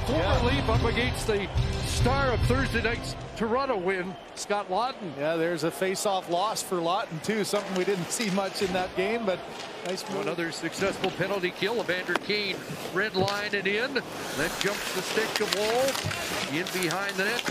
full relief up against the star of Thursday night's Toronto win, Scott Laughton. Yeah, there's a face-off loss for Laughton too, something we didn't see much in that game, but nice move. Another successful penalty kill. Evander Kane red line it in, then jumps the stick of Woll in behind the net.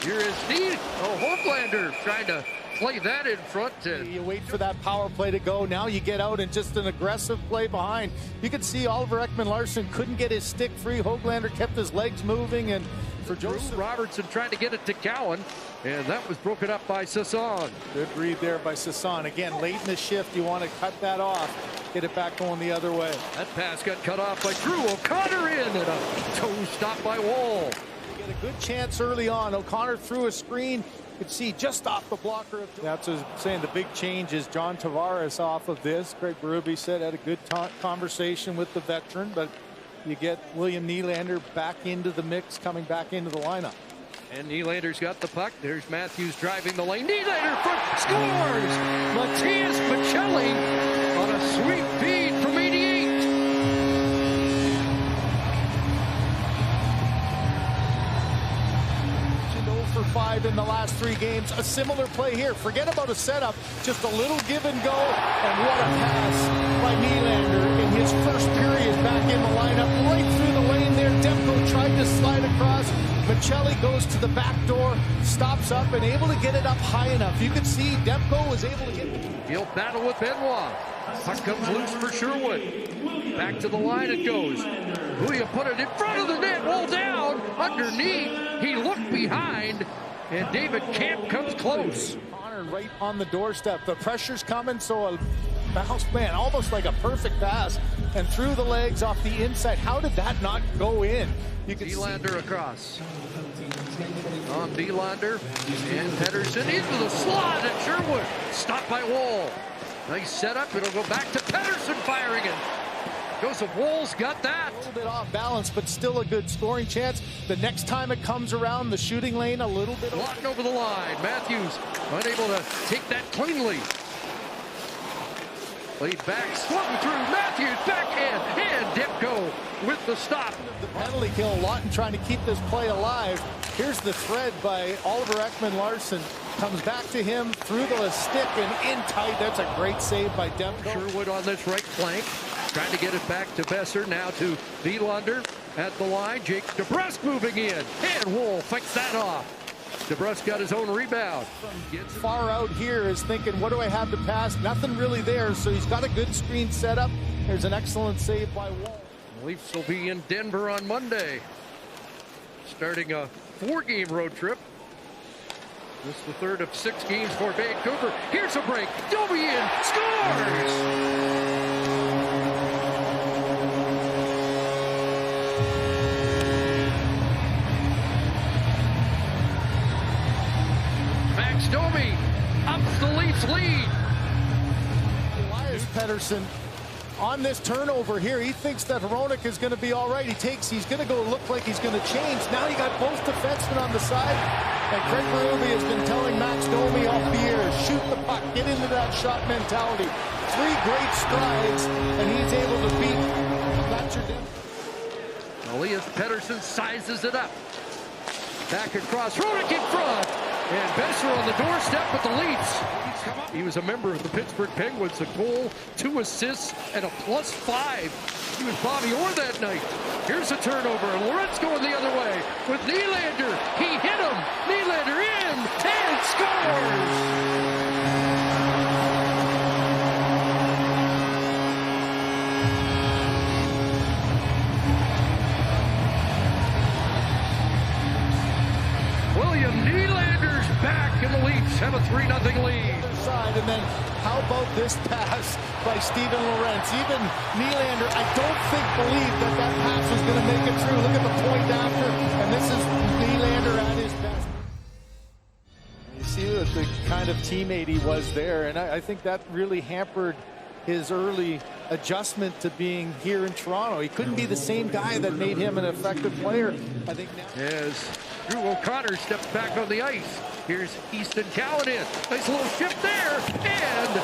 Here is Nylander trying to play that in front. You wait for that power play to go. Now you get out and just an aggressive play behind. You could see Oliver Ekman-Larsson couldn't get his stick free. Höglander kept his legs moving, and for Joseph Robertson trying to get it to Cowan, and that was broken up by Sasson. Good read there by Sasson. Again, late in the shift, you want to cut that off, get it back going the other way. That pass got cut off by Drew O'Connor in, and a toe stop by Woll. You get a good chance early on. O'Connor threw a screen. You could see just off the blocker. That's what I'm saying. The big change is John Tavares off of this. Craig Berube said had a good conversation with the veteran, but you get William Nylander back into the mix, coming back into the lineup. And Nylander's got the puck. There's Matthews driving the lane. Nylander front scores! Matias Maccelli on a sweet feed from 88. 5 in the last 3 games. A similar play here. Forget about a setup. Just a little give and go. And what a pass by Nylander in his first period back in the lineup. Right through the lane there. Demko tried to slide across. Maccelli goes to the back door, stops up, and able to get it up high enough. You could see Demko was able to get it. He'll battle with Benoit. Puck comes loose for Sherwood. Back to the line it goes. Huya put it in front of the net. Woll down. Underneath. He looked behind. And David Camp comes close. Connor right on the doorstep. The pressure's coming, so a bounce, man, almost like a perfect pass. And through the legs off the inside. How did that not go in? You can Nylander across. On Nylander and Pettersson into the slot at Sherwood. Stopped by Woll. Nice setup. It'll go back to Pettersson firing it. Joseph Woll's got that. A little bit off balance, but still a good scoring chance. The next time it comes around the shooting lane, a little bit. Blocked over the line. Matthews unable to take that cleanly. Lead back, swung through. Matthews backhand, and Demko with the stop. The penalty kill. Laughton trying to keep this play alive. Here's the thread by Oliver Ekman-Larsson. Comes back to him through the stick and in tight. That's a great save by Demko. Sherwood on this right flank. Trying to get it back to Besser. Now to Nylander at the line. Jake DeBrusk moving in. And Woll fights that off. DeBrusk got his own rebound. Gets far out here is thinking, what do I have to pass? Nothing really there, so he's got a good screen set up. There's an excellent save by Woll. The Leafs will be in Denver on Monday, starting a 4-game road trip. This is the third of 6 games for Vancouver. Here's a break. Domi in, scores! Domi ups the Leafs lead. Elias Pettersson on this turnover here. He thinks that Hronek is going to be all right. He's going to go look like he's going to change. Now you got both defensemen on the side. And Craig Berube has been telling Max Domi off the air, shoot the puck, get into that shot mentality. 3 great strides, and he's able to beat Thatcher Demko. Elias Pettersson sizes it up. Back across, Hronek in front. And Besser on the doorstep with the Leafs. He was a member of the Pittsburgh Penguins. A goal, 2 assists, and a +5. He was Bobby Orr that night. Here's a turnover, and Lorentz going the other way with Nylander. He hit him. Nylander in and scores. William Nylander's back, and the Leafs have a 3-0 lead. Side, and then how about this pass by Steven Lorentz? Even Nylander, I don't think believed that that pass was going to make it through. Look at the point after, and this is Nylander at his best. You see that the kind of teammate he was there, and I think that really hampered his early adjustment to being here in Toronto. He couldn't be the same guy that made him an effective player. I think now. As Drew O'Connor steps back on the ice. Here's Easton Cowan in. Nice little shift there. And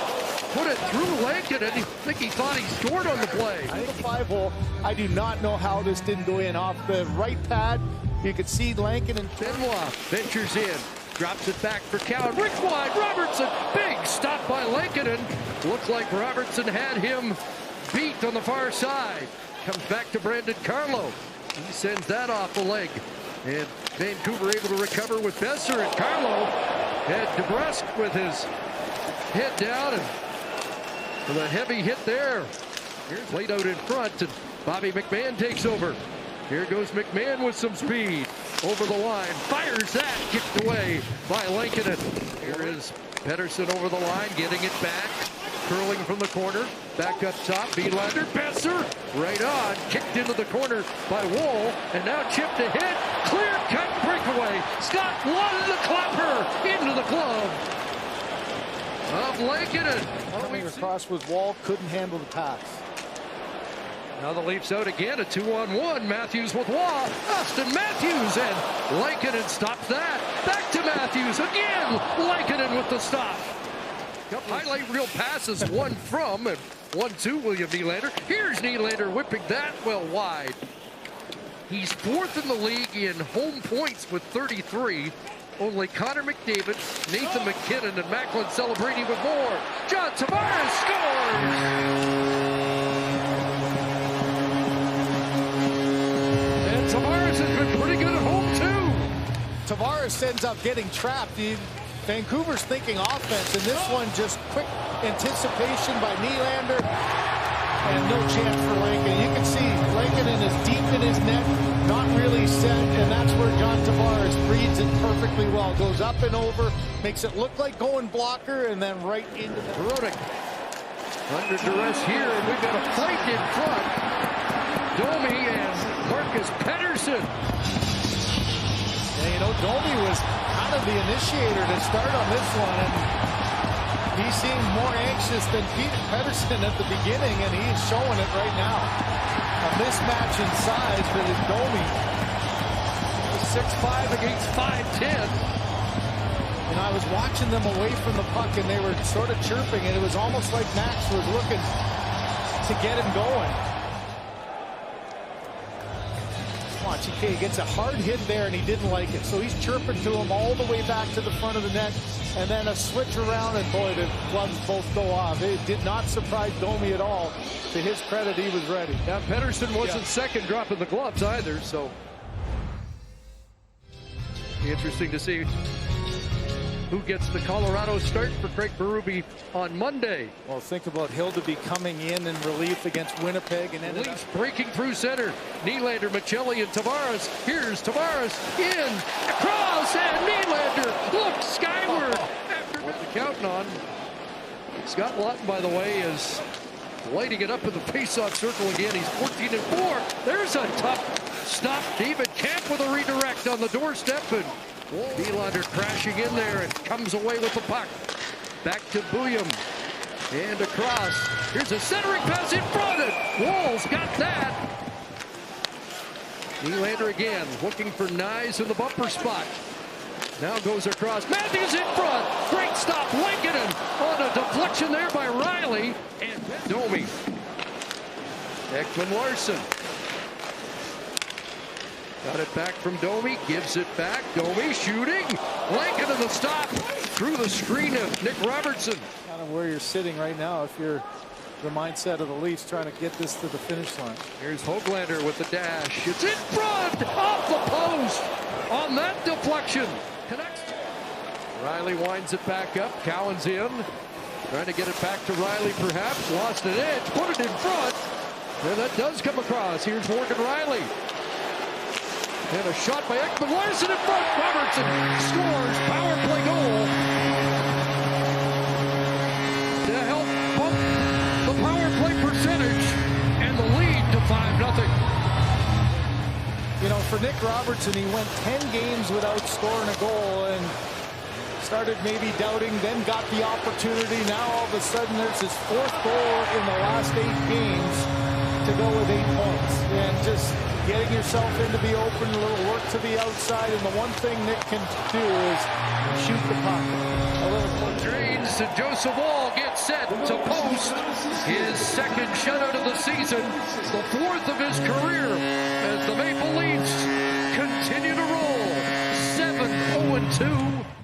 put it through Lincoln, and I think he thought he scored on the play. I think a 5-hole. I do not know how this didn't go in. Off the right pad, you could see Lincoln and Benoit ventures in, drops it back for Cowan. Rick wide, Robertson, big stop by Lincoln, and looked like Robertson had him beat on the far side. Comes back to Brandon Carlo. He sends that off the leg. And Vancouver able to recover with Besser, and Carlo had DeBrusque with his head down, and with a heavy hit there. Here's laid out in front, and Bobby McMahon takes over. Here goes McMahon with some speed. Over the line, fires that, kicked away by Lincoln. Here is Pettersson over the line, getting it back. Curling from the corner, back up top, Nylander, Besser, right on, kicked into the corner by Woll, and now chipped a hit, clear cut breakaway. Scott won the clapper into the glove of Lincoln. coming across with Woll, couldn't handle the pass. Now the Leafs out again, a 2-on-1. Matthews with Waugh. Austin Matthews, and Lankinen stops that. Back to Matthews again. Lankinen with the stop. Highlight reel passes, one from and 1-2 William Nylander. Here's Nylander whipping that well wide. He's fourth in the league in home points with 33. Only Connor McDavid, Nathan McKinnon, and Macklin celebrating with more. John Tavares scores! And Tavares has been pretty good at home, too. Tavares ends up getting trapped. Vancouver's thinking offense, and this one just quick anticipation by Nylander, and no chance for Lincoln. You can see Lincoln is deep in his net, not really set, and that's where John Tavares reads it perfectly well. Goes up and over, makes it look like going blocker, and then right into the... Rodick under duress here, and we've got a fight in front. Domi and Marcus Pettersson. And, you know, Domi was kind of the initiator to start on this one, and he seemed more anxious than Pettersson at the beginning, and he's showing it right now. A mismatch in size for his Domi. 6'5" against 5'10". And I was watching them away from the puck, and they were sort of chirping, and it was almost like Max was looking to get him going. Watch, he gets a hard hit there, and he didn't like it. So he's chirping to him all the way back to the front of the net, and then a switch around, and boy, the gloves both go off. It did not surprise Domi at all. To his credit, he was ready. Now, Pettersson wasn't second dropping the gloves either, so be interesting to see who gets the Colorado start for Craig Berube on Monday. Well, think about Hildeby coming in relief against Winnipeg, and then Leafs breaking through center. Nylander, Michelli, and Tavares. Here's Tavares in, across, and Nylander looks skyward. After what they're counting on. Scott Laughton, by the way, is lighting it up in the faceoff circle again. He's 14-4. There's a tough stop. David Camp with a redirect on the doorstep, and Nylander crashing in there and comes away with the puck. Back to Bouillon. And across. Here's a centering pass in front. Woll's got that. Nylander again looking for Nyes in the bumper spot. Now goes across. Matthews in front. Great stop. Lincoln on a deflection there by Riley. And Domi. Ekman Larson. Got it back from Domi, gives it back. Domi shooting. Lincoln in the stop through the screen of Nick Robertson. Kind of where you're sitting right now if you're the mindset of the Leafs trying to get this to the finish line. Here's Höglander with the dash. It's in front, off the post on that deflection. Connects. Riley winds it back up. Cowan's in. Trying to get it back to Riley perhaps. Lost an edge, put it in front. And that does come across. Here's Morgan Riley. And a shot by Ekman Larson in front. Robertson scores. Power play goal to help bump the power play percentage and the lead to 5-0. You know, for Nick Robertson, he went 10 games without scoring a goal and started maybe doubting, then got the opportunity. Now all of a sudden there's his fourth goal in the last 8 games to go with 8 points. And just getting yourself in to be open, a little work to the outside, and the one thing Nick can do is shoot the puck. A little drains, and Joseph Woll gets set to post his second shutout of the season, the fourth of his career, as the Maple Leafs continue to roll 7-0-2.